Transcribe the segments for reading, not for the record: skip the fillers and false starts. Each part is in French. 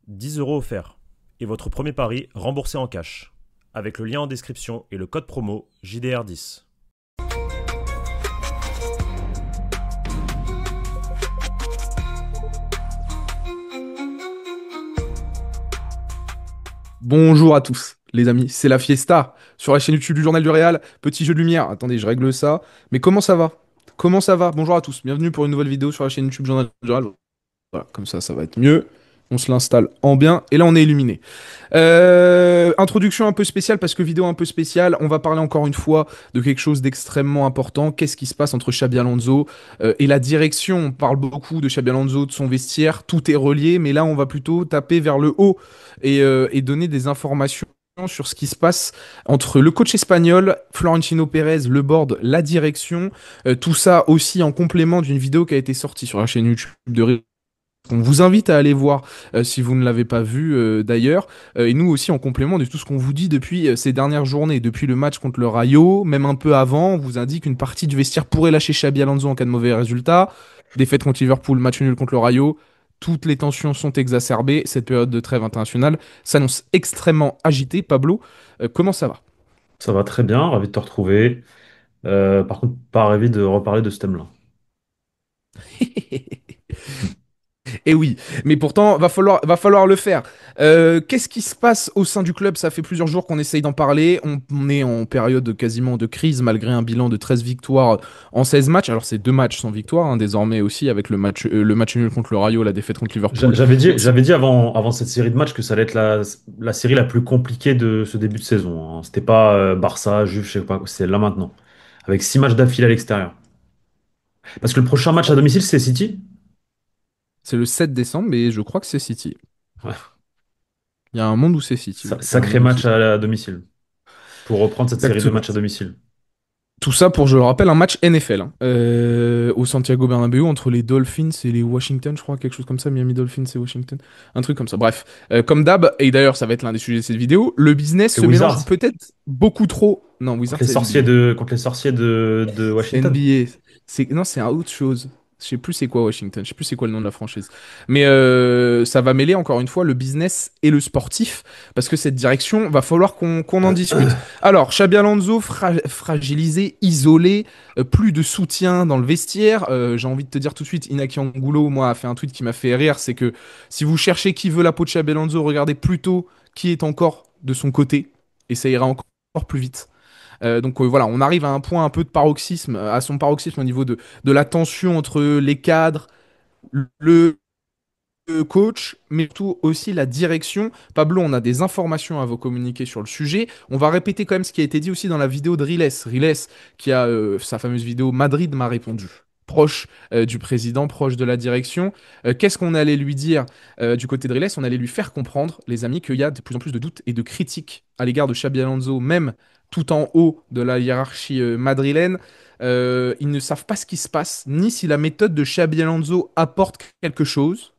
10 € offerts. Et votre premier pari remboursé en cash. Avec le lien en description et le code promo JDR10. Bonjour à tous, les amis, c'est la Fiesta sur la chaîne YouTube du Journal du Réal. Petit jeu de lumière, attendez, je règle ça. Mais comment ça va? Comment ça va? Bonjour à tous, bienvenue pour une nouvelle vidéo sur la chaîne YouTube du Journal du Réal. Voilà, comme ça va être mieux. On se l'installe en bien et là on est illuminé. Introduction un peu spéciale parce que vidéo un peu spéciale. On va parler encore une fois de quelque chose d'extrêmement important. Qu'est-ce qui se passe entre Xabi Alonso et la direction? On parle beaucoup de Xabi Alonso, de son vestiaire. Tout est relié, mais là on va plutôt taper vers le haut et donner des informations sur ce qui se passe entre le coach espagnol, Florentino Pérez, le board, la direction. Tout ça aussi en complément d'une vidéo qui a été sortie sur la chaîne YouTube de on vous invite à aller voir si vous ne l'avez pas vu d'ailleurs. Et nous aussi en complément de tout ce qu'on vous dit depuis ces dernières journées, depuis le match contre le Rayo, même un peu avant, on vous indique qu'une partie du vestiaire pourrait lâcher Xabi Alonso en cas de mauvais résultat. Défaite contre Liverpool, match nul contre le Rayo. Toutes les tensions sont exacerbées. Cette période de trêve internationale s'annonce extrêmement agitée. Pablo, comment ça va? Ça va très bien, ravi de te retrouver. Par contre, pas ravi de reparler de ce thème-là. Et oui, mais pourtant, va falloir le faire. Qu'est-ce qui se passe au sein du club? Ça fait plusieurs jours qu'on essaye d'en parler. On est en période quasiment de crise, malgré un bilan de 13 victoires en 16 matchs. Alors, c'est deux matchs sans victoire, hein, désormais aussi, avec le match nul contre le Rayo, la défaite contre Liverpool. J'avais dit avant cette série de matchs que ça allait être la série la plus compliquée de ce début de saison, hein. C'était pas Barça, Juve, je sais pas, c'est là maintenant. Avec 6 matchs d'affilée à l'extérieur. Parce que le prochain match à domicile, c'est City. C'est le 7 décembre et je crois que c'est City. Ouais. Il y a un monde où c'est City, oui. Il y a un Sacré monde où c'est match City. à domicile. Pour reprendre cette série de Exactement. matchs à domicile. Tout ça pour, je le rappelle, un match NFL hein, au Santiago Bernabéu entre les Dolphins et les Washington, je crois, quelque chose comme ça, Miami Dolphins et Washington, un truc comme ça. Bref, comme d'hab, et d'ailleurs ça va être l'un des sujets de cette vidéo, le business C'est se mélange Wizards. peut-être beaucoup trop. Non, Wizards c'est NBA. Contre les sorciers de C'est Washington. NBA. Non, c'est un autre chose. Je sais plus c'est quoi Washington, je sais plus c'est quoi le nom de la franchise. Mais ça va mêler encore une fois le business et le sportif, parce que cette direction, va falloir qu'on en discute. Alors, Xabi Alonso, fragilisé, isolé, plus de soutien dans le vestiaire. J'ai envie de te dire tout de suite, Inaki Angulo, moi, a fait un tweet qui m'a fait rire, c'est que si vous cherchez qui veut la peau de Xabi Alonso, regardez plutôt qui est encore de son côté, et ça ira encore plus vite. Donc voilà, on arrive à un point un peu de paroxysme, à son paroxysme au niveau de la tension entre les cadres, le coach, mais surtout aussi la direction. Pablo, on a des informations à vous communiquer sur le sujet. On va répéter quand même ce qui a été dit aussi dans la vidéo de Riles. Riles, qui a sa fameuse vidéo Madrid m'a répondu. Proche du président, proche de la direction. Qu'est-ce qu'on allait lui dire du côté de Riles? On allait lui faire comprendre, les amis, qu'il y a de plus en plus de doutes et de critiques à l'égard de Xabi Alonso, même tout en haut de la hiérarchie madrilène. Ils ne savent pas ce qui se passe, ni si la méthode de Xabi Alonso apporte quelque chose.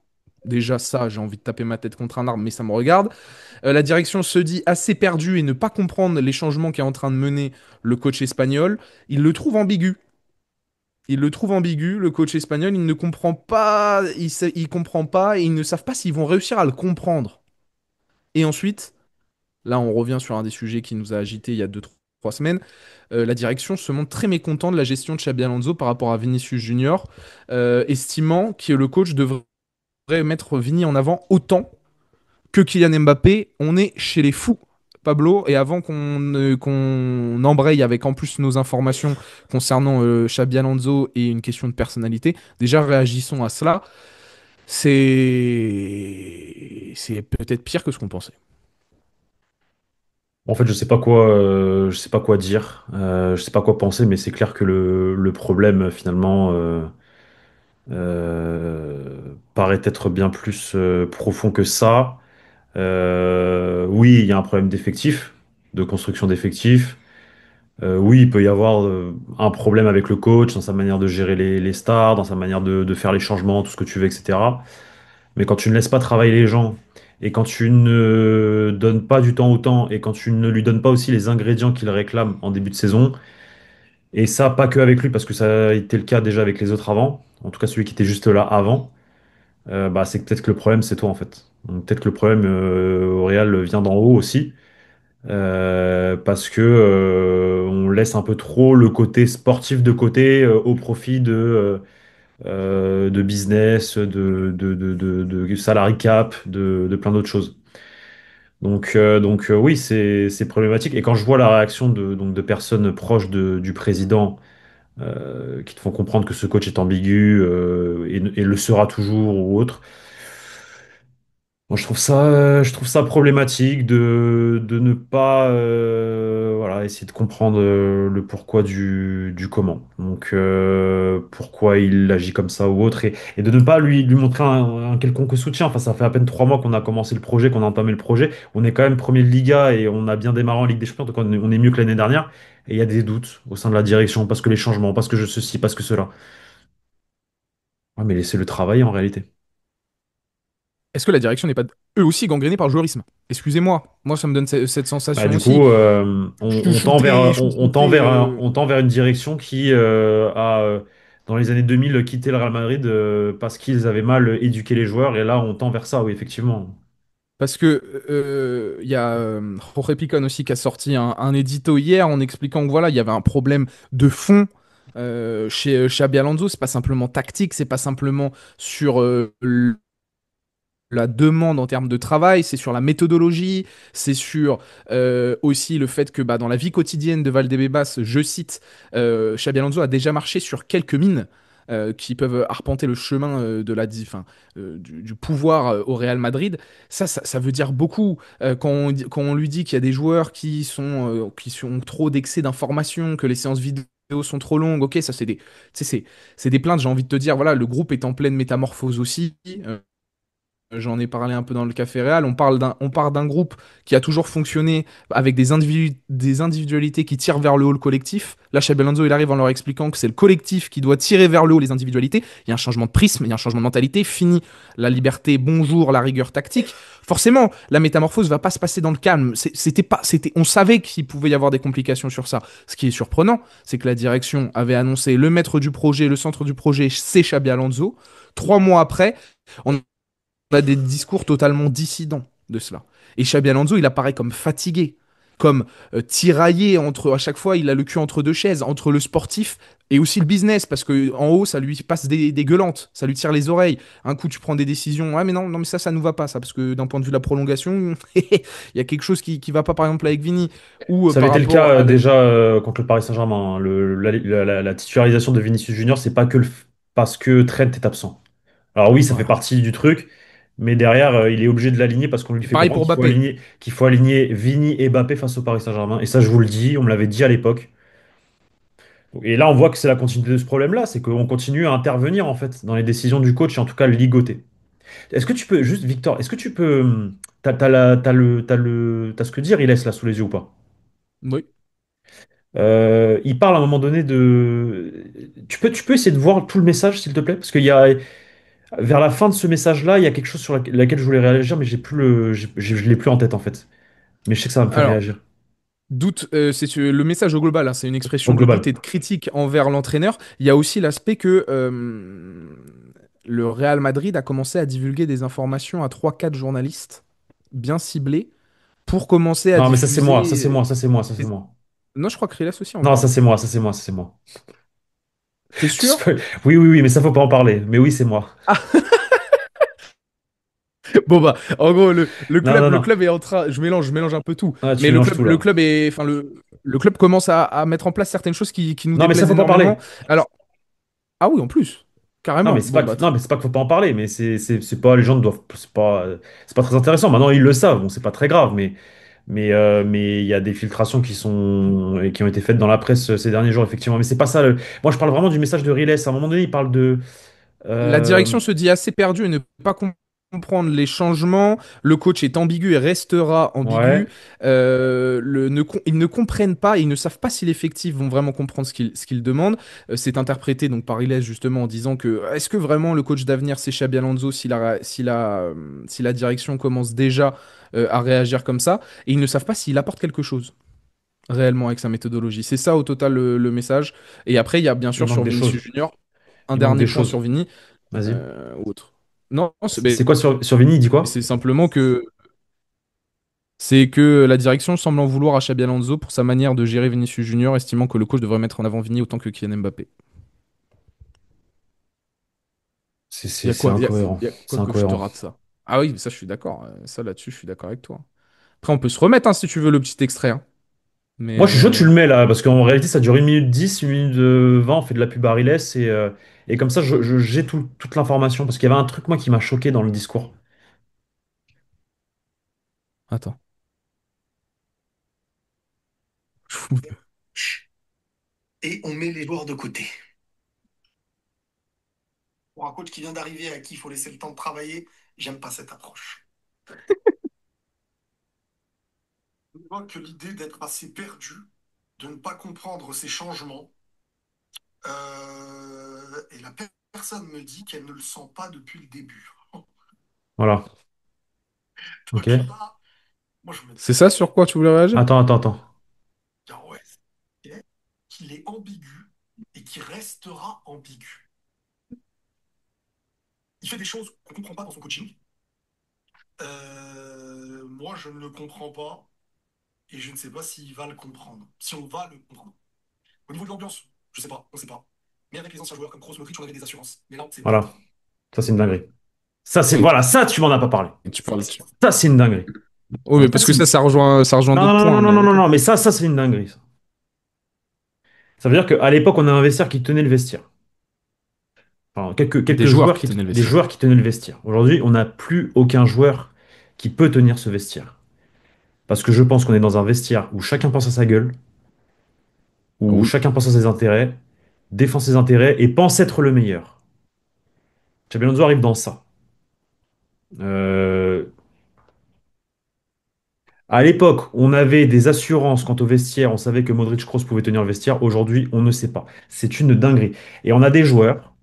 Déjà ça, j'ai envie de taper ma tête contre un arbre, mais ça me regarde. La direction se dit assez perdue et ne pas comprendre les changements qu'est en train de mener le coach espagnol. Il le trouve ambigu. Il le trouve ambigu, le coach espagnol. Il ne comprend pas, il comprend pas et ils ne savent pas s'ils vont réussir à le comprendre. Et ensuite, là, on revient sur un des sujets qui nous a agité il y a 2, 3 semaines. La direction se montre très mécontent de la gestion de Xabi Alonso par rapport à Vinicius Junior, estimant que le coach devrait mettre Vini en avant autant que Kylian Mbappé. On est chez les fous, Pablo. Et avant qu'on embraye avec en plus nos informations concernant Xabi Alonso et une question de personnalité, déjà réagissons à cela. C'est peut-être pire que ce qu'on pensait. En fait, je sais pas quoi dire, je sais pas quoi penser, mais c'est clair que le problème finalement paraît être bien plus profond que ça. Oui, il y a un problème d'effectif, de construction d'effectifs. Oui, il peut y avoir un problème avec le coach, dans sa manière de gérer les stars, dans sa manière de faire les changements, tout ce que tu veux, etc. Mais quand tu ne laisses pas travailler les gens, et quand tu ne donnes pas du temps au temps, et quand tu ne lui donnes pas aussi les ingrédients qu'il réclame en début de saison, et ça, pas que avec lui, parce que ça a été le cas déjà avec les autres avant, en tout cas celui qui était juste là avant, bah, c'est que peut-être que le problème, c'est toi en fait. Donc, peut-être que le problème au Real vient d'en haut aussi. Parce que on laisse un peu trop le côté sportif de côté au profit de business, de salary cap, de plein d'autres choses. Donc, oui, c'est problématique. Et quand je vois la réaction de personnes proches du président qui te font comprendre que ce coach est ambigu et le sera toujours ou autre, moi, je trouve ça problématique de ne pas voilà, essayer de comprendre le pourquoi du comment. Donc, pourquoi il agit comme ça ou autre, et de ne pas lui montrer un quelconque soutien. Enfin, ça fait à peine 3 mois qu'on a commencé le projet, qu'on a entamé le projet. On est quand même premier de Liga et on a bien démarré en Ligue des Champions, donc on est mieux que l'année dernière. Et il y a des doutes au sein de la direction, parce que les changements, parce que ceci, parce que cela. Ouais, mais laissez-le travailler en réalité. Est-ce que la direction n'est pas eux aussi gangrénée par le joueurisme? Excusez-moi, moi ça me donne cette Bah, sensation du aussi. coup, Chouchouter, on tend vers une direction qui dans les années 2000, quitté le Real Madrid parce qu'ils avaient mal éduqué les joueurs. Et là, on tend vers ça, oui, effectivement. parce que il y a Jorge Picon aussi qui a sorti un édito hier en expliquant que voilà, il y avait un problème de fond chez Xabi Alonso. C'est pas simplement tactique, c'est pas simplement sur la demande en termes de travail, c'est sur la méthodologie, c'est sur aussi le fait que bah, dans la vie quotidienne de Valdebebas, je cite, Xabi Alonso a déjà marché sur quelques mines qui peuvent arpenter le chemin du pouvoir au Real Madrid. Ça veut dire beaucoup quand on lui dit qu'il y a des joueurs qui sont trop d'excès d'informations, que les séances vidéo sont trop longues. Ok, ça c'est des, tu sais, c'est des plaintes. J'ai envie de te dire, voilà, le groupe est en pleine métamorphose aussi. J'en ai parlé un peu dans le Café Réal. On part d'un groupe qui a toujours fonctionné avec des individualités qui tirent vers le haut le collectif. Là, Xabi Alonso, il arrive en leur expliquant que c'est le collectif qui doit tirer vers le haut les individualités. Il y a un changement de prisme, il y a un changement de mentalité. Fini la liberté, bonjour la rigueur tactique. Forcément, la métamorphose va pas se passer dans le calme. On savait qu'il pouvait y avoir des complications sur ça. Ce qui est surprenant, c'est que la direction avait annoncé le maître du projet, le centre du projet, c'est Xabi Alonso. 3 mois après, on a des discours totalement dissidents de cela. Et Xabi Alonso, il apparaît comme fatigué, comme tiraillé entre, à chaque fois, il a le cul entre deux chaises, entre le sportif et aussi le business, parce que en haut, ça lui passe des gueulantes, ça lui tire les oreilles. Un coup, tu prends des décisions, ah mais non, non mais ça nous va pas, ça, parce que d'un point de vue de la prolongation, il y a quelque chose qui va pas, par exemple, avec Vini, ou Ça avait par été le rapport cas à déjà contre le Paris Saint-Germain, hein. La titularisation de Vinicius Junior, c'est pas que parce que Trent est absent. Alors oui, ça fait voilà. partie du truc, mais derrière, il est obligé de l'aligner parce qu'on lui Et fait pareil comprendre pour Mbappé. qu'il faut aligner Vini et Mbappé face au Paris Saint-Germain. Et ça, je vous le dis, on me l'avait dit à l'époque. Et là, on voit que c'est la continuité de ce problème-là, c'est qu'on continue à intervenir en fait dans les décisions du coach et en tout cas le ligoter. Est-ce que tu peux, juste Victor, est-ce que tu peux, t'as ce que dire, il laisse là sous les yeux ou pas? Oui. Il parle à un moment donné de. Tu peux essayer de voir tout le message, s'il te plaît? Parce qu'il y a, vers la fin de ce message-là, il y a quelque chose sur laquelle je voulais réagir, mais j'ai plus je l'ai plus en tête en fait. Mais je sais que ça va me faire Alors, réagir. doute, le message au global, hein, c'est une Au expression de doute global. et de critique envers l'entraîneur. Il y a aussi l'aspect que le Real Madrid a commencé à divulguer des informations à trois quatre journalistes bien ciblés pour commencer à Non, mais ça c'est moi, ça diffuser. c'est moi, ça c'est moi, ça c'est Des- moi. Non, je crois que Rilas aussi en Non, ça parle. c'est moi, ça c'est moi, ça c'est moi. T'es sûr? Oui, oui, oui, mais ça faut pas en parler. Mais oui, c'est moi. Bon bah, en gros, Non, non, le non. club est en train. Je mélange un peu tout. Ah, tu Mais mélanges tout le là. club est, enfin le club commence à mettre en place certaines choses qui nous Non, mais ça déplaisent faut pas énormément. parler. Alors, ah oui, en plus, Non, mais carrément. c'est Bon pas bah, non, mais c'est pas qu'il faut pas en parler, mais c'est pas les gens ne doivent c'est pas très intéressant. Maintenant ils le savent, bon c'est pas très grave, mais il y a des filtrations qui ont été faites dans la presse ces derniers jours effectivement. Mais c'est pas ça. Moi je parle vraiment du message de Riles. À un moment donné il parle de la euh, direction se dit assez perdue et ne peut pas comprendre les changements. Le coach est ambigu et restera ambigu. ouais. Ils ne comprennent pas, ils ne savent pas si l'effectif vont vraiment comprendre ce qu'ils demandent. C'est interprété donc par Iles justement en disant que est-ce que vraiment le coach d'avenir c'est Xabi Alonso si la direction commence déjà à réagir comme ça et ils ne savent pas s'il apporte quelque chose réellement avec sa méthodologie. C'est ça au total le message. Et après il y a bien Il sûr manque sur des Vinicius choses. Junior un Il manque dernier des point sur choses. Vini Vas-y. ou autre. Non, C'est quoi sur Vini, il dit quoi? c'est simplement que c'est que la direction semble en vouloir à Xabi Alonso pour sa manière de gérer Vinicius Junior, estimant que le coach devrait mettre en avant Vini autant que Kylian Mbappé. Il y a C'est quoi, incohérent. y a quoi C'est que je te incohérent. rate ça? Ah oui, mais ça, je suis d'accord. Ça, là-dessus, je suis d'accord avec toi. Après, on peut se remettre, hein, si tu veux, le petit extrait, hein. Mais Moi, je suis chaud, tu le mets là, parce qu'en réalité, ça dure 1 minute 10, 1 minute 20, on fait de la pub à Riles, et comme ça, j'ai toute l'information, parce qu'il y avait un truc, moi, qui m'a choqué dans le discours. attends. Et on met les joueurs de côté. Pour un coach qui vient d'arriver à qui il faut laisser le temps de travailler, j'aime pas cette approche. Je vois que l'idée d'être assez perdu, de ne pas comprendre ces changements, et personne me dit qu'elle ne le sent pas depuis le début. Voilà. Ok. Donc là, moi je me C'est ça sur quoi tu voulais réagir? Attends. dis, ah ouais, qu'il est ambigu et qui restera ambigu. Il fait des choses qu'on ne comprend pas dans son coaching. Moi, je ne le comprends pas et je ne sais pas s'il va le comprendre. Si on va le comprendre. Au niveau de l'ambiance, je sais pas, on sait pas. Mais avec les anciens joueurs comme Kroos, Modric, on avait des assurances. Mais là, c'est pas le Voilà. cas. Ça, c'est une dinguerie. Ça, c'est, Oui. voilà, ça, tu m'en as pas parlé. Et tu parles. Ça, c'est une dinguerie. Oui, mais Ça, parce que c'est une- ça rejoint Non, d'autres non, non, points, non, mais non, non, ok. non, mais ça, c'est une dinguerie, ça. Ça veut dire qu'à l'époque, on a un vestiaire qui tenait le vestiaire. Enfin, Des quelques joueurs joueurs qui tenaient le des vestiaire. joueurs qui tenaient le vestiaire. Aujourd'hui, on n'a plus aucun joueur qui peut tenir ce vestiaire. Parce que je pense qu'on est dans un vestiaire où chacun pense à sa gueule, où Oui. chacun pense à ses intérêts, défend ses intérêts et pense être le meilleur. Xabi Alonso arrive dans ça. Euh, à l'époque, on avait des assurances quant au vestiaire, on savait que Modric Kroos pouvait tenir le vestiaire. Aujourd'hui, on ne sait pas. C'est une dinguerie. Et on a des joueurs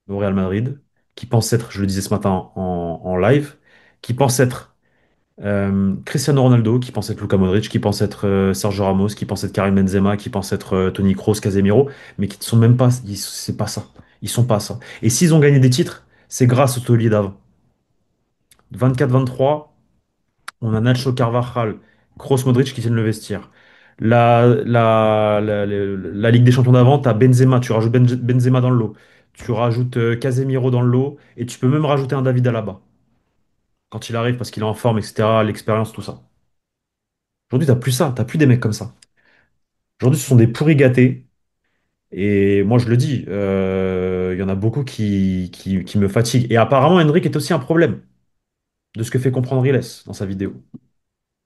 au Real Madrid qui pensent être, je le disais ce matin en live, qui pensent être Cristiano Ronaldo, qui pense être Luka Modric, qui pense être Sergio Ramos, qui pense être Karim Benzema, qui pense être Toni Kroos, Casemiro, mais qui ne sont même pas, c'est pas ça. Ils sont pas ça. Et s'ils ont gagné des titres, c'est grâce au taulier d'avant. 24-23, on a Nacho Carvajal, Kroos, Modric qui tiennent le vestiaire. La Ligue des Champions d'avant, tu as Benzema, tu rajoutes Benzema dans le lot. Tu rajoutes Casemiro dans le lot, et tu peux même rajouter un David Alaba quand il arrive parce qu'il est en forme, etc., l'expérience, tout ça. Aujourd'hui, t'as plus ça, t'as plus des mecs comme ça. Aujourd'hui, ce sont des pourris gâtés. Et moi, je le dis, il y en a beaucoup qui me fatiguent. Et apparemment, Hendrik est aussi un problème de ce que fait comprendre Riles dans sa vidéo.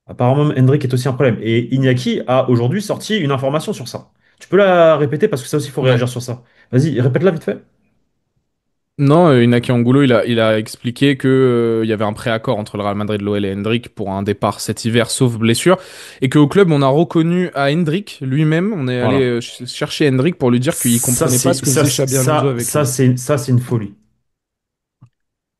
Apparemment, Hendrik est aussi un problème. Et Iñaki a aujourd'hui sorti une information sur ça. Tu peux la répéter parce que ça aussi, il faut Ouais. réagir sur ça. Vas-y, répète-la vite fait. Non, Inaki Angulo, il a expliqué que, il y avait un préaccord entre le Real Madrid, l'OL et Hendrik pour un départ cet hiver, sauf blessure, et qu'au club, on a reconnu à Hendrik lui-même, on est allé Voilà. chercher Hendrik pour lui dire qu'il comprenait pas ce que faisait Xabi Alonso avec lui. Ça, c'est une folie.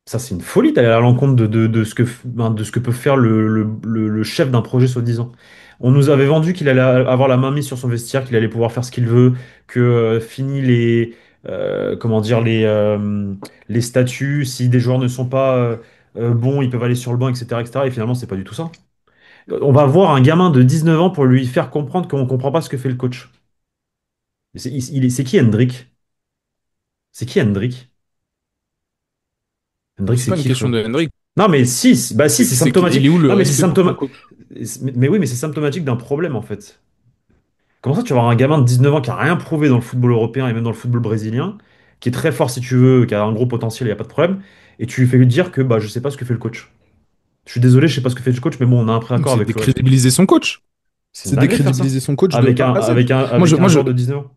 Ça, c'est une folie d'aller à l'encontre de ce de ce que peut faire le chef d'un projet, soi-disant. On nous avait vendu qu'il allait avoir la main mise sur son vestiaire, qu'il allait pouvoir faire ce qu'il veut, que fini comment dire, les statuts, si des joueurs ne sont pas bons, ils peuvent aller sur le banc, etc., etc. Et finalement, c'est pas du tout ça. On va voir un gamin de 19 ans pour lui faire comprendre qu'on comprend pas ce que fait le coach. C'est qui Hendrik? C'est qui Hendrik? Hendrik, C'est c'est pas une qui, question frère? de Hendrik, Non, mais si, c'est il symptomatique. est où le Non, mais c'est respect pour son symptomatique. coach? Mais oui, mais c'est symptomatique d'un problème, en fait. Comment ça, tu vas avoir un gamin de 19 ans qui a rien prouvé dans le football européen et même dans le football brésilien, qui est très fort si tu veux, qui a un gros potentiel, il n'y a pas de problème, et tu lui fais lui dire que bah, je sais pas ce que fait le coach. Je suis désolé, je sais pas ce que fait le coach, mais bon, on a un préaccord C'est avec le Real. décrédibiliser son coach. C'est une C'est dinguerie de faire ça. décrédibiliser son coach de A à Z. Moi, je, Avec un moi, je, joueur de 19 ans.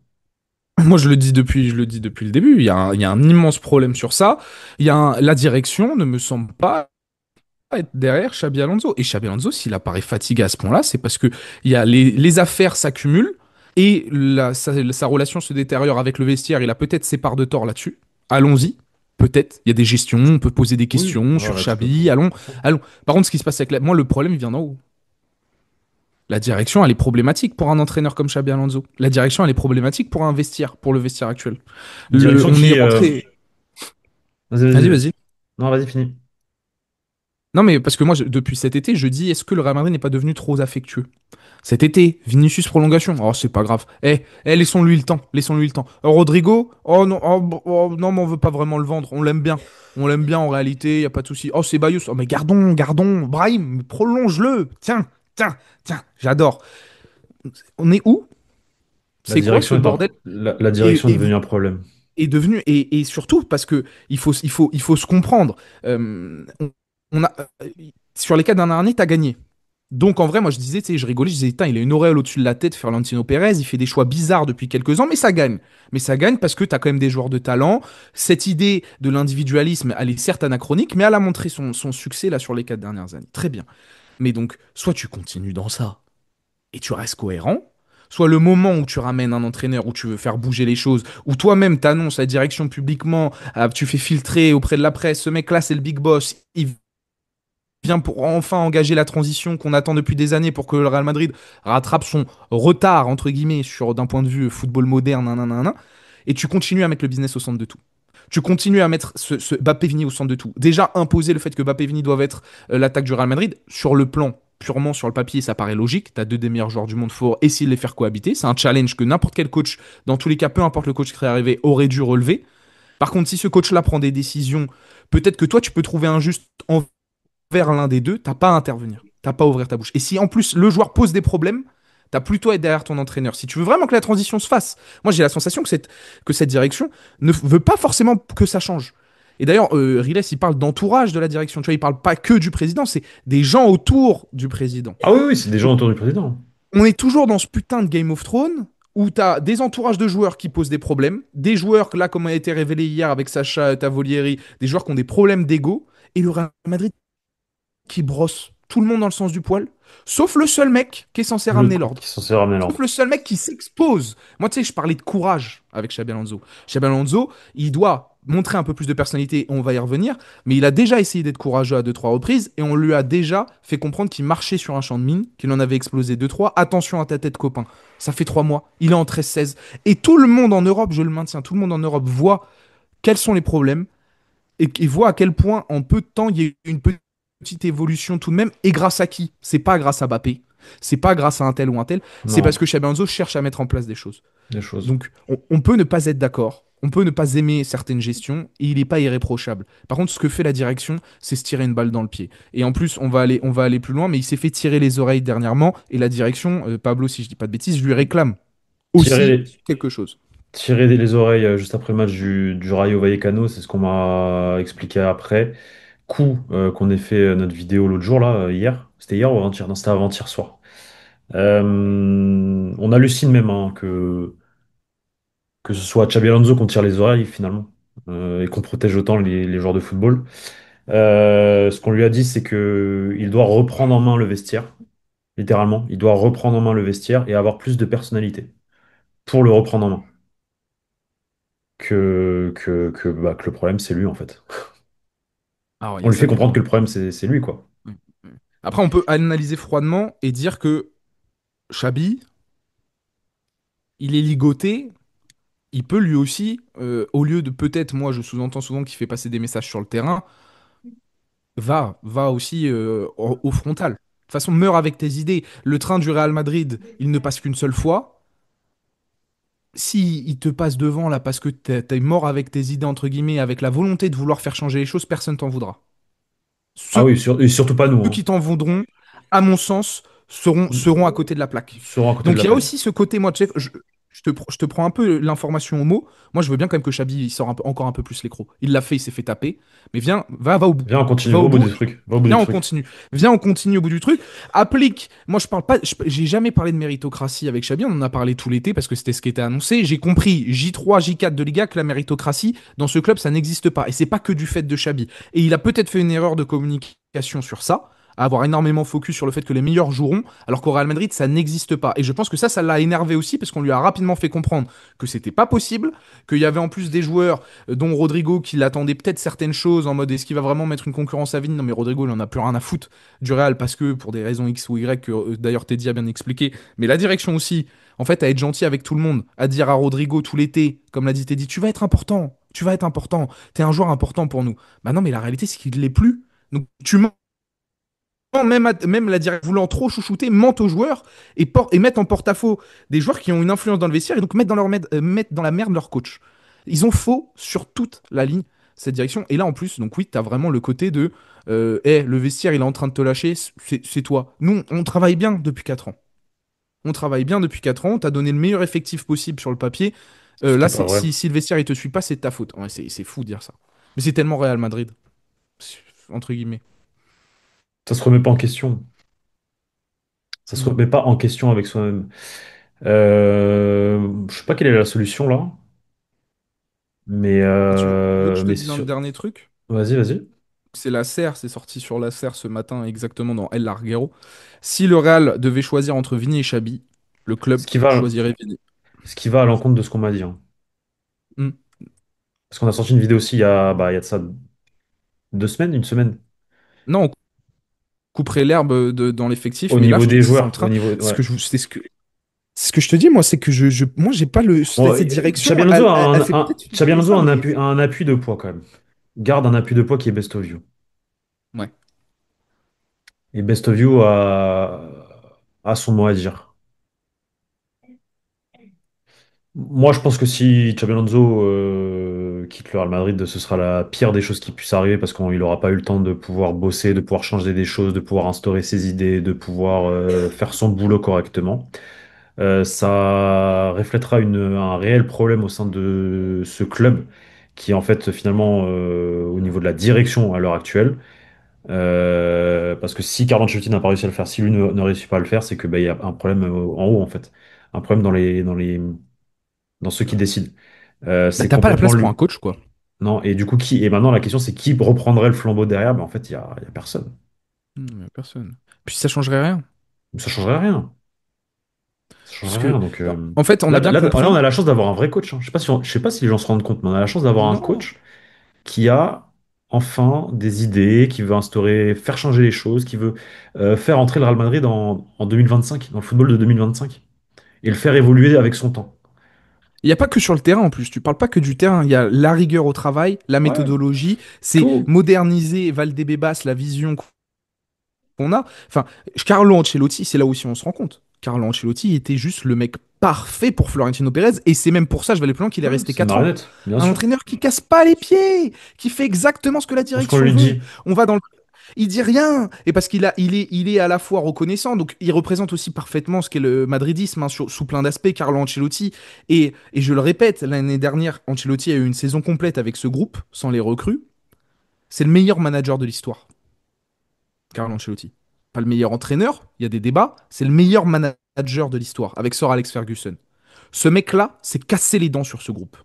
Moi, je le dis depuis le début. Il y a un immense problème sur ça. La direction ne me semble pas être derrière Xabi Alonso. Et Xabi Alonso, s'il apparaît fatigué à ce point-là, c'est parce que il y a les affaires s'accumulent et sa relation se détériore avec le vestiaire. Il a peut-être ses parts de tort là-dessus. Allons-y. Peut-être. Il y a des gestions. On peut poser des Oui, questions sur voilà, tu peux. Xabi. Allons. Par contre, ce qui se passe avec moi, le problème, il vient d'en haut. La direction, elle est problématique pour un entraîneur comme Xabi Alonso. La direction, elle est problématique pour un vestiaire, pour le vestiaire actuel. Direction On est qui. rentré. Vas-y, Vas-y, vas-y. vas-y. Non, vas-y, fini. Non, mais parce que moi, depuis cet été, je dis, est-ce que le Real Madrid n'est pas devenu trop affectueux? Cet été, Vinicius prolongation. Oh, c'est pas grave. Laissons-lui le temps. Laissons-lui le temps. Rodrigo, oh non, non, mais on veut pas vraiment le vendre. On l'aime bien. On l'aime bien en réalité, y a pas de souci. Oh, c'est Bayous. Oh, mais gardons. Brahim, prolonge-le. Tiens, j'adore. On est où? La C'est quoi ce direction bordel? la Et, direction est et, devenue un problème. est devenu et surtout parce que il faut se comprendre. On a sur les 4 dernières années, t'as gagné. Donc en vrai, moi je disais, tu sais, je rigolais, je disais, putain, il a une auréole au-dessus de la tête, Florentino Pérez, il fait des choix bizarres depuis quelques ans, mais ça gagne. Mais ça gagne parce que t'as quand même des joueurs de talent. Cette idée de l'individualisme, elle est certes anachronique, mais elle a montré son succès là sur les 4 dernières années. Très bien. Mais donc, soit tu continues dans ça, et tu restes cohérent, soit le moment où tu ramènes un entraîneur, où tu veux faire bouger les choses, où toi-même t'annonces la direction publiquement, tu fais filtrer auprès de la presse, ce mec-là c'est le big boss, il vient pour enfin engager la transition qu'on attend depuis des années pour que le Real Madrid rattrape son retard, entre guillemets, d'un point de vue football moderne, nanana, et tu continues à mettre le business au centre de tout. Tu continues à mettre ce Bappé-Vini au centre de tout. Déjà, imposer le fait que Bappé-Vini doivent être l'attaque du Real Madrid, sur le plan purement sur le papier, ça paraît logique. Tu as deux des meilleurs joueurs du monde, faut essayer de les faire cohabiter. C'est un challenge que n'importe quel coach, dans tous les cas, peu importe le coach qui serait arrivé, aurait dû relever. Par contre, si ce coach-là prend des décisions, peut-être que toi, tu peux trouver un juste envers l'un des deux, t'as pas à intervenir. T'as pas à ouvrir ta bouche. Et si en plus le joueur pose des problèmes, t'as plutôt à être derrière ton entraîneur. Si tu veux vraiment que la transition se fasse, moi j'ai la sensation que cette direction ne veut pas forcément que ça change. Et d'ailleurs, Riles, il parle d'entourage de la direction. Tu vois, il parle pas que du président, c'est des gens autour du président. Ah oui, oui, c'est des gens Et autour du président. on est toujours dans ce putain de Game of Thrones où t'as des entourages de joueurs qui posent des problèmes, des joueurs, là, comme a été révélé hier avec Sacha Tavolieri, des joueurs qui ont des problèmes d'ego, et le Real Madrid qui brosse tout le monde dans le sens du poil, sauf le seul mec qui est censé ramener Qui l'ordre. sont censés ramener Sauf l'ordre. le seul mec qui s'expose. Moi, tu sais, je parlais de courage avec Xabi Alonso. Xabi Alonso, il doit montrer un peu plus de personnalité, on va y revenir, mais il a déjà essayé d'être courageux à deux, trois reprises, et on lui a déjà fait comprendre qu'il marchait sur un champ de mine, qu'il en avait explosé deux, trois. Attention à ta tête, copain. Ça fait 3 mois, il est en 13-16. Et tout le monde en Europe, je le maintiens, tout le monde en Europe voit quels sont les problèmes, et voit à quel point en peu de temps il y a eu une petite évolution tout de même. Et grâce à qui? C'est pas grâce à Mbappé, c'est pas grâce à un tel ou un tel, c'est parce Non, que Xabi Alonso cherche à mettre en place des choses. des choses. Donc on peut ne pas être d'accord, on peut ne pas aimer certaines gestions, et il n'est pas irréprochable. Par contre, ce que fait la direction, c'est se tirer une balle dans le pied. Et en plus, on va aller plus loin, mais il s'est fait tirer les oreilles dernièrement, et la direction, Pablo, si je dis pas de bêtises, je lui réclame Tirer aussi les, quelque chose. tirer les oreilles juste après le match du Rayo Vallecano, c'est ce qu'on m'a expliqué après. Coup qu'on ait fait notre vidéo l'autre jour, là, hier. C'était hier ou avant-hier? Non, c'était avant-hier soir. On hallucine même hein, que ce soit Xabi Alonso qu'on tire les oreilles finalement et qu'on protège autant les joueurs de football. Ce qu'on lui a dit, c'est que il doit reprendre en main le vestiaire, littéralement. Il doit reprendre en main le vestiaire et avoir plus de personnalité pour le reprendre en main. Que le problème, c'est lui en fait. Alors, il y On a lui fait ça du comprendre point. que le problème, c'est lui, quoi. Ouais. Ouais. Après, on peut analyser froidement et dire que Xabi, il est ligoté, il peut lui aussi, au lieu de peut-être, moi je sous-entends souvent qu'il fait passer des messages sur le terrain, va aussi au frontal. De toute façon, meurs avec tes idées. Le train du Real Madrid, il ne passe qu'une seule fois. Si il te passe devant là parce que t'es mort avec tes idées, entre guillemets, avec la volonté de vouloir faire changer les choses, personne t'en voudra. Ah Ceux oui, et surtout pas nous, qui hein. t'en voudront, à mon sens, seront à côté de la plaque. Seront à côté de Donc la il y a plaque. aussi ce côté, moi, tu sais, je te prends un peu l'information au mot. Moi, je veux bien quand même que Chabi il sort encore un peu plus l'écro. Il l'a fait, il s'est fait taper. Mais viens, va au bout. Viens, on continue, Va va au au bout bout. des trucs. Va au bout Viens, des on trucs. continue. Viens, on continue au bout du truc. Applique. Moi, je parle pas. J'ai jamais parlé de méritocratie avec Chabi. On en a parlé tout l'été parce que c'était ce qui était annoncé. J'ai compris J3, J4 de Liga que la méritocratie dans ce club, ça n'existe pas. Et c'est pas que du fait de Chabi. Et il a peut-être fait une erreur de communication sur ça, à avoir énormément focus sur le fait que les meilleurs joueront, alors qu'au Real Madrid, ça n'existe pas. Et je pense que ça l'a énervé aussi, parce qu'on lui a rapidement fait comprendre que c'était pas possible, qu'il y avait en plus des joueurs, dont Rodrigo, qui l'attendaient peut-être certaines choses, en mode est-ce qu'il va vraiment mettre une concurrence à Vini? Non, mais Rodrigo, il en a plus rien à foutre du Real, parce que pour des raisons X ou Y, que d'ailleurs Teddy a bien expliqué, mais la direction aussi, en fait, à être gentil avec tout le monde, à dire à Rodrigo tout l'été, comme l'a dit Teddy, tu vas être important. Tu vas être important. T'es un joueur important pour nous. Bah non, mais la réalité, c'est qu'il l'est plus. Donc tu mens, même la direction voulant trop chouchouter, mentent aux joueurs et mettent en porte-à-faux des joueurs qui ont une influence dans le vestiaire et donc mettent dans la merde leur coach. Ils ont faux sur toute la ligne, cette direction. Et là, en plus, donc oui, t'as vraiment le côté de le vestiaire, il est en train de te lâcher, c'est toi. Nous, on travaille bien depuis 4 ans. On travaille bien depuis 4 ans, t'as donné le meilleur effectif possible sur le papier. Ce qui Là, est pas vrai. si le vestiaire il te suit pas, c'est de ta faute. Ouais, c'est fou de dire ça. Mais c'est tellement Real Madrid, entre guillemets. Ça se remet pas en question. Ça se Hmm. remet pas en question avec soi-même. Je sais pas quelle est la solution là, Tu veux que je te mais dise un dernier truc? vas-y, vas-y. C'est la SER, c'est sorti sur la SER ce matin, exactement dans El Larguero. Si le Real devait choisir entre Vini et Xabi, le Ce club qui va, choisirait Vini. ce qui va à l'encontre de ce qu'on m'a dit, hein. Hmm. Parce qu'on a sorti une vidéo aussi il y a de ça 2 semaines, une semaine. Non, on couperait l'herbe dans l'effectif, Au mais là, niveau je te des dis, c'est en joueurs, au train. niveau, C'est ce ouais. que c'est ce que je te dis, moi, c'est que moi, j'ai pas Bon, cette direction, Xabi Alonso a elle fait peut-être une Xabi bonne Alonso affaire, mais. a un appui de poids quand même. Garde un appui de poids qui est Best of You. Ouais. Et Best of You a son mot à dire. Moi, je pense que si Xabi Alonso quitte le Real Madrid, ce sera la pire des choses qui puissent arriver parce qu'il n'aura pas eu le temps de pouvoir bosser, de pouvoir changer des choses, de pouvoir instaurer ses idées, de pouvoir faire son boulot correctement. Ça reflètera un réel problème au sein de ce club qui, en fait, finalement, au niveau de la direction à l'heure actuelle, parce que si Carlo Ancelotti n'a pas réussi à le faire, si lui ne réussit pas à le faire, c'est que bah, il y a un problème en haut, en fait. Un problème dans ceux qui décident. Bah, C'est t'as pas la complètement place pour un lui. coach, quoi. Non, et du coup, et maintenant, la question, c'est qui reprendrait le flambeau derrière? En fait, il y a personne. Y a personne. Puis ça changerait rien. Ça changerait rien. Ça Parce changerait que, rien. Donc, en fait, on a bien là, on compris. a la chance d'avoir un vrai coach, hein. Je sais pas si les gens se rendent compte, mais on a la chance d'avoir un Non. coach qui a enfin des idées, qui veut instaurer, faire changer les choses, qui veut faire entrer le Real Madrid en 2025, dans le football de 2025, et le faire évoluer avec son temps. Il n'y a pas que sur le terrain en plus. Tu parles pas que du terrain. Il y a la rigueur au travail, la Ouais, méthodologie. C'est tout. moderniser Valdebebas, la vision qu'on a. Enfin, Carlo Ancelotti, c'est là aussi on se rend compte. Carlo Ancelotti était juste le mec parfait pour Florentino Pérez. Et c'est même pour ça, je vais aller plus loin, qu'il est Ouais, resté c'est une 4 ans. marionnette, bien Un sûr. entraîneur qui casse pas les pieds, qui fait exactement ce que la Parce qu'on direction lui veut. dit. On va dans le. Il dit rien. Et parce il est à la fois reconnaissant, donc il représente aussi parfaitement ce qu'est le madridisme, hein, sous plein d'aspects, Carlo Ancelotti. Et je le répète, l'année dernière, Ancelotti a eu une saison complète avec ce groupe, sans les recrues. C'est le meilleur manager de l'histoire, Carlo Ancelotti. Pas le meilleur entraîneur, il y a des débats, c'est le meilleur manager de l'histoire, avec Sir Alex Ferguson. Ce mec-là s'est cassé les dents sur ce groupe.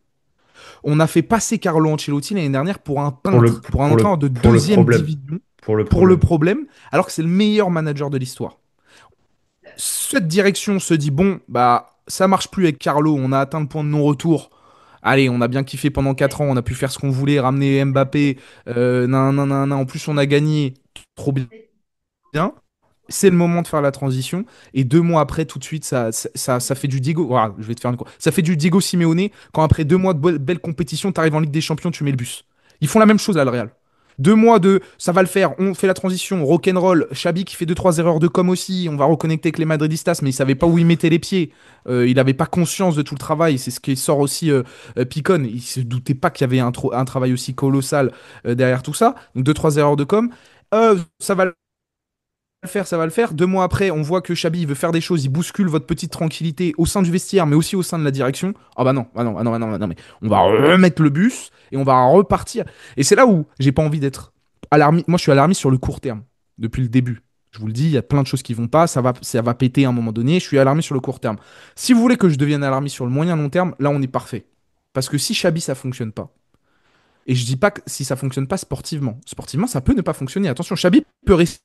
On a fait passer Carlo Ancelotti l'année dernière pour un peintre, pour un entraîneur de Pour le deuxième problème. division, Pour le pour le problème. problème, alors que c'est le meilleur manager de l'histoire. Cette direction se dit, bon, bah ça marche plus avec Carlo, on a atteint le point de non-retour. Allez, on a bien kiffé pendant 4 ans, on a pu faire ce qu'on voulait, ramener Mbappé, en plus on a gagné, trop bien. C'est le moment de faire la transition. Et 2 mois après, tout de suite, ça fait du Diego. Voilà, je vais te faire une cour- Ça fait du Diego Simeone quand après 2 mois de belle compétition, tu arrives en Ligue des Champions, tu mets le bus. Ils font la même chose là, le Real. 2 mois de ça va le faire, on fait la transition, rock'n'roll, Xabi qui fait 2 3 erreurs de com aussi, on va reconnecter avec les Madridistas, mais il savait pas où il mettait les pieds, il avait pas conscience de tout le travail, c'est ce qui sort aussi Picon, il se doutait pas qu'il y avait un travail aussi colossal derrière tout ça, donc 2 3 erreurs de com, ça va faire, ça va le faire. 2 mois après, on voit que Xabi il veut faire des choses, il bouscule votre petite tranquillité au sein du vestiaire, mais aussi au sein de la direction. Ah bah non, ah non, ah non, ah non, ah non, mais on va remettre le bus et on va repartir. Et c'est là où j'ai pas envie d'être alarmiste. Moi, je suis alarmiste sur le court terme depuis le début. Je vous le dis, il y a plein de choses qui vont pas, ça va péter à un moment donné. Je suis alarmiste sur le court terme. Si vous voulez que je devienne alarmiste sur le moyen long terme, là, on est parfait. Parce que si Xabi ça fonctionne pas, et je dis pas que si ça fonctionne pas sportivement, ça peut ne pas fonctionner. Attention, Xabi peut rester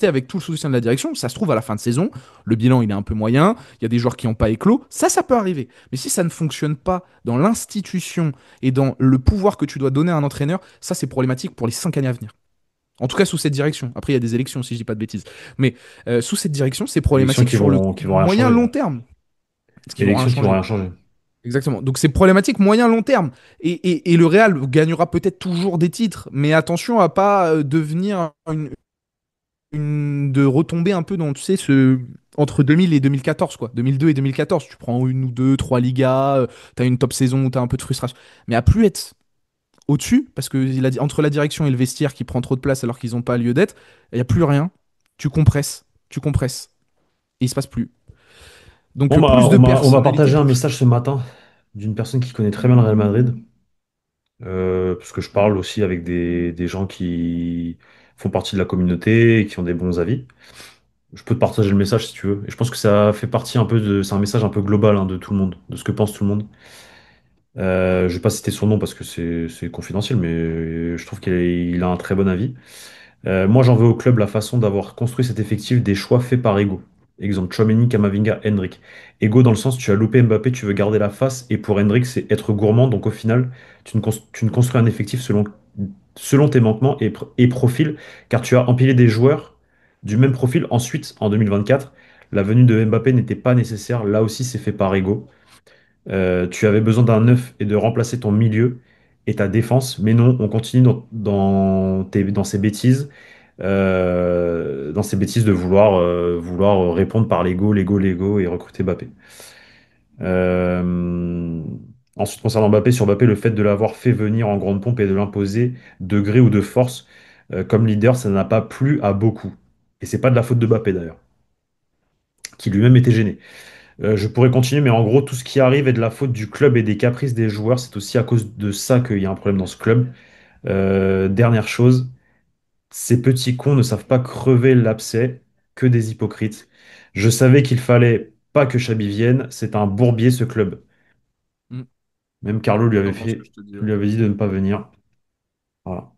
avec tout le soutien de la direction. Ça se trouve, à la fin de saison, le bilan il est un peu moyen, il y a des joueurs qui n'ont pas éclos. Ça peut arriver. Mais si ça ne fonctionne pas dans l'institution et dans le pouvoir que tu dois donner à un entraîneur, ça c'est problématique pour les 5 années à venir. En tout cas, sous cette direction. Après, il y a des élections, si je dis pas de bêtises. Mais sous cette direction, c'est Élections problématique sur le qui vont rien moyen changer. long terme. Ce qui vont rien Élections qui vont changer. rien changer. Exactement. Donc c'est problématique moyen-long terme. Et le Real gagnera peut-être toujours des titres, mais attention à pas devenir de retomber un peu dans, tu sais, entre 2000 et 2014, quoi. 2002 et 2014, tu prends une ou deux, trois Ligas, t'as une top saison où t'as un peu de frustration. Mais à plus être au-dessus, parce que entre la direction et le vestiaire qui prend trop de place alors qu'ils n'ont pas lieu d'être, il n'y a plus rien. Tu compresses. Et il se passe plus. Donc plus de On m'a personnalité partagé un pour... message ce matin d'une personne qui connaît très bien le Real Madrid, parce que je parle aussi avec des gens qui font partie de la communauté et qui ont des bons avis. Je peux te partager le message si tu veux. Et je pense que ça fait partie un peu de... C'est un message un peu global hein, de tout le monde, de ce que pense tout le monde. Je vais pas citer son nom parce que c'est confidentiel, mais je trouve qu'il a un très bon avis. Moi, j'en veux au club la façon d'avoir construit cet effectif des choix faits par ego. Exemple, Tchouaméni, Kamavinga, Hendrik. Ego dans le sens, tu as loupé Mbappé, tu veux garder la face, et pour Hendrik, c'est être gourmand. Donc au final, tu ne construis un effectif selon tes manquements et profils, car tu as empilé des joueurs du même profil. Ensuite, en 2024, la venue de Mbappé n'était pas nécessaire. Là aussi, c'est fait par ego. Tu avais besoin d'un neuf et de remplacer ton milieu et ta défense, mais non, on continue dans ces bêtises, de vouloir répondre par l'ego et recruter Mbappé. Euh, Ensuite, concernant Mbappé, sur Mbappé, le fait de l'avoir fait venir en grande pompe et de l'imposer de gré ou de force comme leader, ça n'a pas plu à beaucoup. Et c'est pas de la faute de Mbappé d'ailleurs, qui lui-même était gêné. Je pourrais continuer, mais en gros, tout ce qui arrive est de la faute du club et des caprices des joueurs. C'est aussi à cause de ça qu'il y a un problème dans ce club. Dernière chose, ces petits cons ne savent pas crever l'abcès, que des hypocrites. Je savais qu'il fallait pas que Xabi vienne. C'est un bourbier, ce club. Mm. Même Carlo T'entends ce que je te dis. lui avait dit de ne pas venir. Voilà.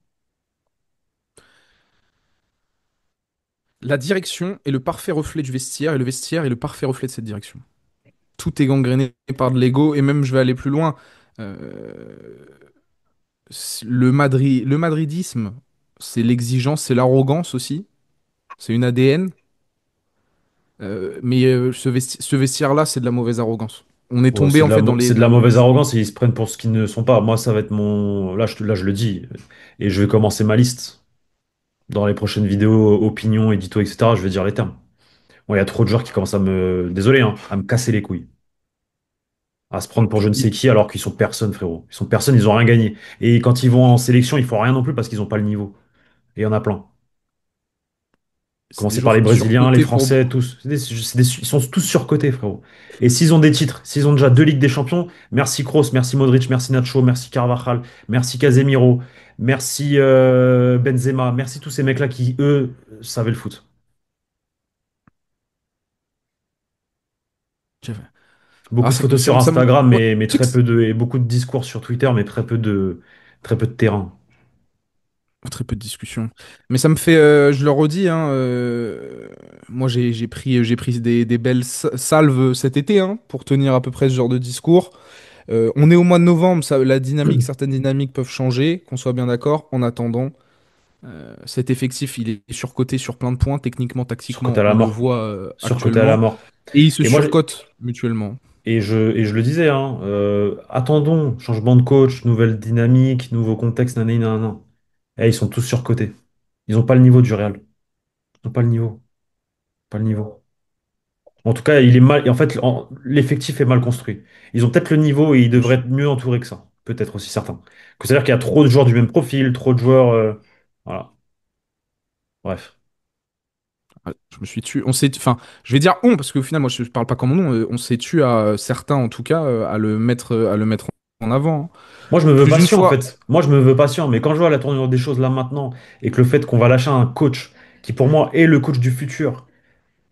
La direction est le parfait reflet du vestiaire et le vestiaire est le parfait reflet de cette direction. Tout est gangréné par de l'ego et même je vais aller plus loin. Euh, le madridisme, c'est l'exigence, c'est l'arrogance aussi. C'est une ADN. Mais ce vestiaire-là, c'est de la mauvaise arrogance. On est Bon, tombé en fait c'est de dans la le mauvaise arrogance et ils se prennent pour ce qu'ils ne sont pas. Moi, ça va être mon. Là, je le dis. Et je vais commencer ma liste. Dans les prochaines vidéos, opinions, édito, etc., je vais dire les termes. Bon, il y a trop de joueurs qui commencent désolé, hein, à me casser les couilles. À se prendre pour je ne sais qui alors qu'ils sont personne, frérot. Ils sont personne, ils ont rien gagné. Et quand ils vont en sélection, ils font rien non plus parce qu'ils n'ont pas le niveau. Et il y en a plein. c'est des Commencer par les joueurs Brésiliens, les surcotés pour Français, beaucoup. tous. Ils sont tous surcotés, frérot. Et s'ils ont des titres, s'ils ont déjà deux Ligues des Champions, merci Kroos, merci Modric, merci Nacho, merci Carvajal, merci Casemiro, merci Benzema, merci tous ces mecs-là qui, eux, savaient le foot. Beaucoup Ah, de photos sur ça me... Instagram, ouais, mais tu sais que très peu et beaucoup de discours sur Twitter, mais très peu de terrain. très peu de discussion. Mais ça me fait, je le redis, hein, moi j'ai pris des belles salves cet été hein, pour tenir à peu près ce genre de discours. On est au mois de novembre, la dynamique, certaines dynamiques peuvent changer, qu'on soit bien d'accord. En attendant, cet effectif, il est surcoté sur plein de points, techniquement, Surcoté tactiquement, à la on le mort. voit Surcoté à la actuellement, mort. et il se Et moi, surcote mutuellement. et je le disais, hein, attendons, changement de coach, nouvelle dynamique, nouveau contexte, nanani, nanana. Eh, ils sont tous surcotés. Ils n'ont pas le niveau du Real. Ils n'ont pas le niveau. Pas le niveau. En tout cas, il est mal. Et en fait, l'effectif est mal construit. Ils ont peut-être le niveau et ils devraient être mieux entourés que ça. Peut-être aussi certains. Que c'est-à-dire qu'il y a trop de joueurs du même profil, trop de joueurs. Voilà. Bref. Ah, je me suis tué. Enfin, je vais dire on parce qu'au final, moi, je parle pas comme mon nom. On s'est tué à certains, en tout cas, à le mettre en avant. Hein. Moi, je me veux Plus d'une patient, en fois. fait. Moi, je me veux patient. Mais quand je vois la tournure des choses là maintenant, et que le fait qu'on va lâcher un coach qui, pour moi, est le coach du futur,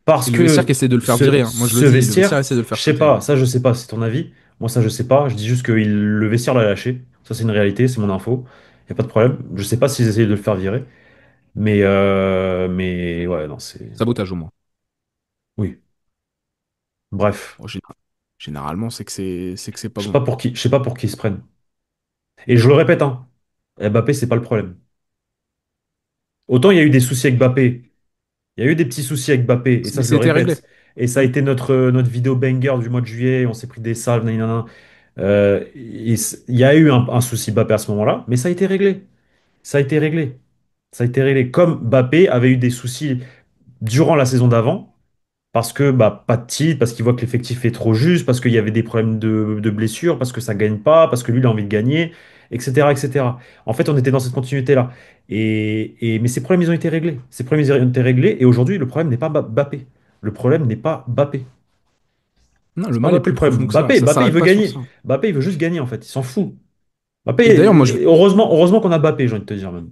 parce Et le vestiaire qui que essaie de le faire virer. Hein. Moi, je le ce dis, le vestiaire vestiaire, essaie de le je faire sais cutter. pas, Hein. ça, je sais pas, c'est ton avis. Moi, ça, je sais pas. Je dis juste que le vestiaire l'a lâché. Ça, c'est une réalité, c'est mon info. Y a pas de problème. Je sais pas s'ils essayent de le faire virer. Mais ouais, non, c'est. Sabotage au moins. Oui. Bref. Bon, généralement, c'est que c'est pas Je sais bon. pas pour qui, je sais pas pour qui ils se prennent. Et je le répète, hein. Mbappé, c'est pas le problème. Autant il y a eu des soucis avec Mbappé. Il y a eu des petits soucis avec Mbappé, et ça Mais je le c'était réglé. répète. Et ça a Mm. été notre vidéo banger du mois de juillet, on s'est pris des salves, nanana. Il y a eu un souci Mbappé à ce moment-là, mais ça a été réglé. Ça a été réglé. Ça a été réglé. Comme Mbappé avait eu des soucis durant la saison d'avant, parce que bah, pas de titre, parce qu'il voit que l'effectif est trop juste, parce qu'il y avait des problèmes de blessures, parce que ça gagne pas, parce que lui, il a envie de gagner, etc., etc. En fait, on était dans cette continuité-là. Mais ces problèmes, ils ont été réglés. Ces problèmes, ils ont été réglés. Et aujourd'hui, le problème n'est pas Mbappé. Le problème n'est pas Mbappé. Non, le C'est pas mal est Mbappé plus le problème. profond que ça. Ça Mbappé, il s'arrête veut pas sur gagner. ça. Mbappé, il veut juste gagner, en fait. Il s'en fout. Et d'ailleurs, moi, Mbappé, heureusement qu'on a Mbappé, j'ai envie de te dire même.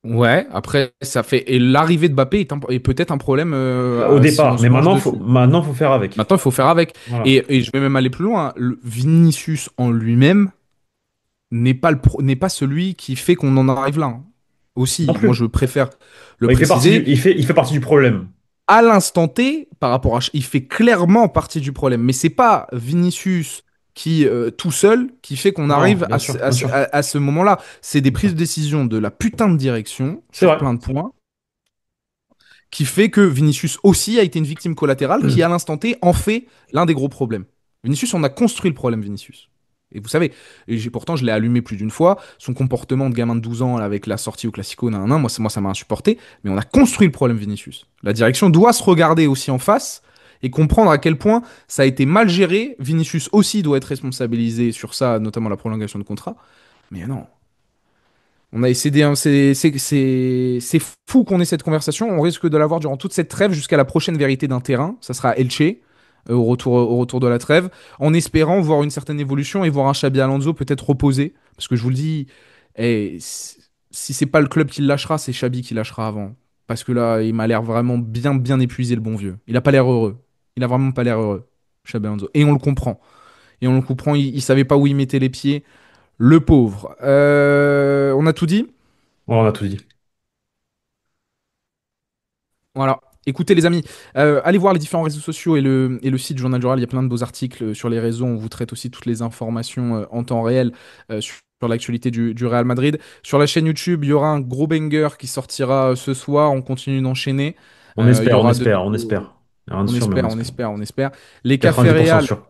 ouais, après, ça fait. Et l'arrivée de Mbappé est peut-être un problème Au si on départ. se Mais penche maintenant, dessus. faut faire avec. Maintenant, il faut faire avec. Voilà. Et je vais même aller plus loin. Le Vinicius en lui-même n'est pas celui qui fait qu'on en arrive là, hein. Non Aussi, moi, plus. je préfère le Ouais, préciser. il fait partie du problème. À l'instant T, par rapport à, il fait clairement partie du problème. Mais c'est pas Vinicius qui tout seul qui fait qu'on Non, arrive bien sûr, bien sûr, à ce moment-là. C'est des bien prises sûr. de décision de la putain de direction C'est sur vrai. plein de points qui fait que Vinicius aussi a été une victime collatérale qui, à l'instant T, en fait l'un des gros problèmes. Vinicius, on a construit le problème, Vinicius. Et vous savez, pourtant je l'ai allumé plus d'une fois, son comportement de gamin de 12 ans là, avec la sortie au Classico, moi ça m'a insupporté, mais on a construit le problème Vinicius. La direction doit se regarder aussi en face et comprendre à quel point ça a été mal géré. Vinicius aussi doit être responsabilisé sur ça, notamment la prolongation de contrat. Mais non, on a essayé, hein, c'est fou qu'on ait cette conversation. On risque de l'avoir durant toute cette trêve jusqu'à la prochaine vérité d'un terrain. Ça sera Elche au retour de la trêve, en espérant voir une certaine évolution et voir un Xabi Alonso peut-être reposé. Parce que je vous le dis, eh, si c'est pas le club qui le lâchera, c'est Xabi qui lâchera avant. Parce que là, il m'a l'air vraiment bien épuisé, le bon vieux. Il a pas l'air heureux. Il a vraiment pas l'air heureux, Xabi Alonso. Et on le comprend. Et on le comprend, il savait pas où il mettait les pieds. Le pauvre. On a tout dit. Ouais, on a tout dit. Voilà. Écoutez les amis, allez voir les différents réseaux sociaux et le site Journal du Real, il y a plein de beaux articles sur les réseaux, on vous traite aussi toutes les informations en temps réel sur l'actualité du Real Madrid. Sur la chaîne YouTube, il y aura un gros banger qui sortira ce soir, on continue d'enchaîner. On Il y espère, on aura de espère, on nouveaux... espère. Rien de sûr, mais on espère. On espère. Les cafés 90% Real, sûr.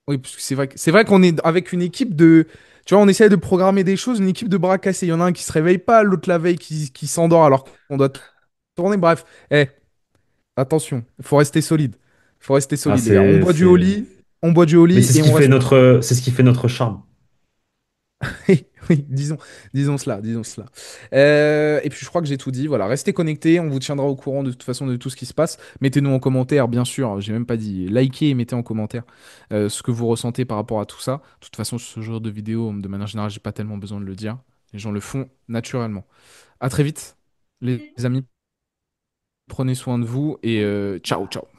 oui, parce que c'est vrai qu'on est avec une équipe de... Tu vois, on essaie de programmer des choses, une équipe de bras cassés. Il y en a un qui se réveille pas, l'autre la veille qui s'endort alors qu'on doit tourner. Bref, eh, attention, il faut rester solide. Il faut rester Ah, solide, les gars. On boit du Mais Oli et on reste. c'est ce qui fait notre charme. Oui, disons cela, disons cela. Et puis je crois que j'ai tout dit. Voilà, restez connectés, on vous tiendra au courant de toute façon de tout ce qui se passe. Mettez-nous en commentaire, bien sûr. J'ai même pas dit likez et mettez en commentaire ce que vous ressentez par rapport à tout ça. De toute façon, ce genre de vidéo, de manière générale, j'ai pas tellement besoin de le dire. Les gens le font naturellement. À très vite, les amis. Prenez soin de vous et ciao, ciao.